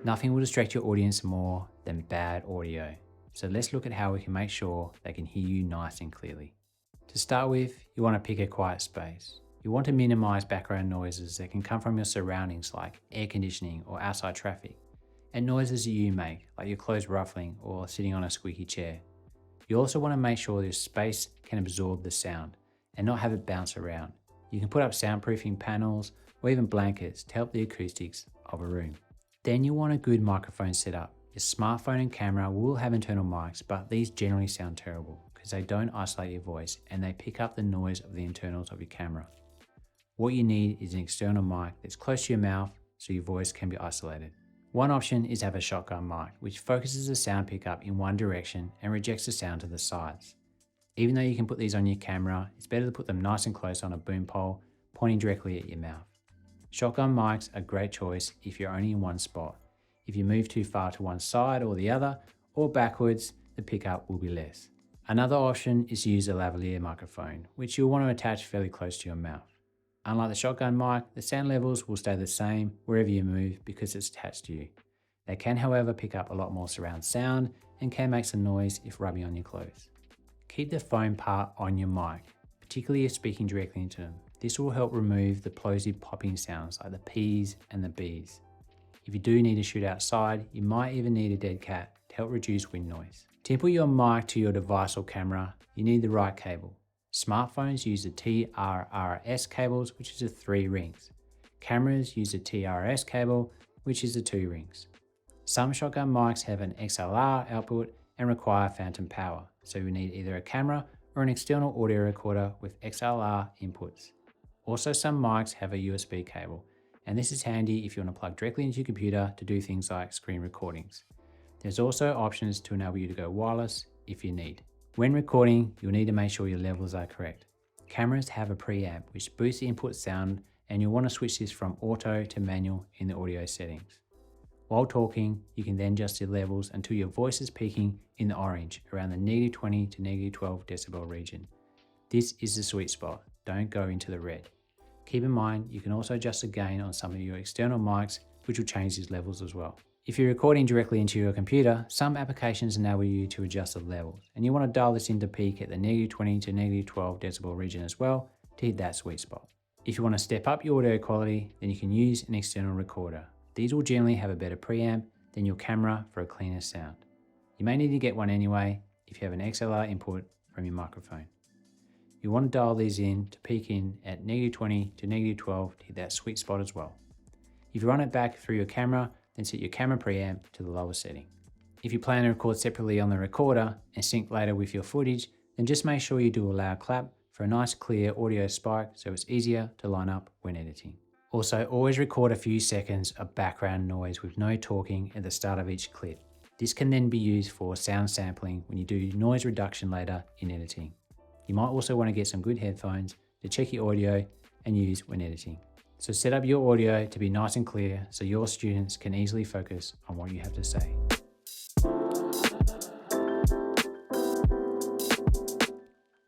Nothing will distract your audience more than bad audio. So let's look at how we can make sure they can hear you nice and clearly. To start with, you want to pick a quiet space. You want to minimize background noises that can come from your surroundings like air conditioning or outside traffic, and noises that you make like your clothes ruffling or sitting on a squeaky chair. You also want to make sure your space can absorb the sound and not have it bounce around. You can put up soundproofing panels or even blankets to help the acoustics of a room. Then you want a good microphone setup. Your smartphone and camera will have internal mics, but these generally sound terrible because they don't isolate your voice and they pick up the noise of the internals of your camera. What you need is an external mic that's close to your mouth so your voice can be isolated. One option is to have a shotgun mic, which focuses the sound pickup in one direction and rejects the sound to the sides. Even though you can put these on your camera, it's better to put them nice and close on a boom pole, pointing directly at your mouth. Shotgun mics are a great choice if you're only in one spot. If you move too far to one side or the other, or backwards, the pickup will be less. Another option is to use a lavalier microphone, which you'll want to attach fairly close to your mouth. Unlike the shotgun mic, the sound levels will stay the same wherever you move because it's attached to you. They can, however, pick up a lot more surround sound and can make some noise if rubbing on your clothes. Keep the foam part on your mic, particularly if speaking directly into them. This will help remove the plosive popping sounds like the P's and the B's. If you do need to shoot outside, you might even need a dead cat to help reduce wind noise. To input your mic to your device or camera, you need the right cable. Smartphones use the TRRS cables, which is the 3 rings. Cameras use the TRS cable, which is the 2 rings. Some shotgun mics have an XLR output and require phantom power, so you need either a camera or an external audio recorder with XLR inputs. Also, some mics have a USB cable, and this is handy if you want to plug directly into your computer to do things like screen recordings. There's also options to enable you to go wireless if you need. When recording, you'll need to make sure your levels are correct. Cameras have a preamp which boosts the input sound, and you'll want to switch this from auto to manual in the audio settings. While talking, you can then adjust your levels until your voice is peaking in the orange around the -20 to -12 decibel region. This is the sweet spot, don't go into the red. Keep in mind, you can also adjust the gain on some of your external mics, which will change these levels as well. If you're recording directly into your computer, some applications enable you to adjust the levels, and you want to dial this into peak at the -20 to -12 decibel region as well to hit that sweet spot. If you want to step up your audio quality, then you can use an external recorder. These will generally have a better preamp than your camera for a cleaner sound. You may need to get one anyway if you have an XLR input from your microphone. You want to dial these in to peak in at -20 to -12 to hit that sweet spot as well. If you run it back through your camera, then set your camera preamp to the lowest setting. If you plan to record separately on the recorder and sync later with your footage, then just make sure you do a loud clap for a nice clear audio spike so it's easier to line up when editing. Also, always record a few seconds of background noise with no talking at the start of each clip. This can then be used for sound sampling when you do noise reduction later in editing. You might also want to get some good headphones to check your audio and use when editing. So set up your audio to be nice and clear so your students can easily focus on what you have to say.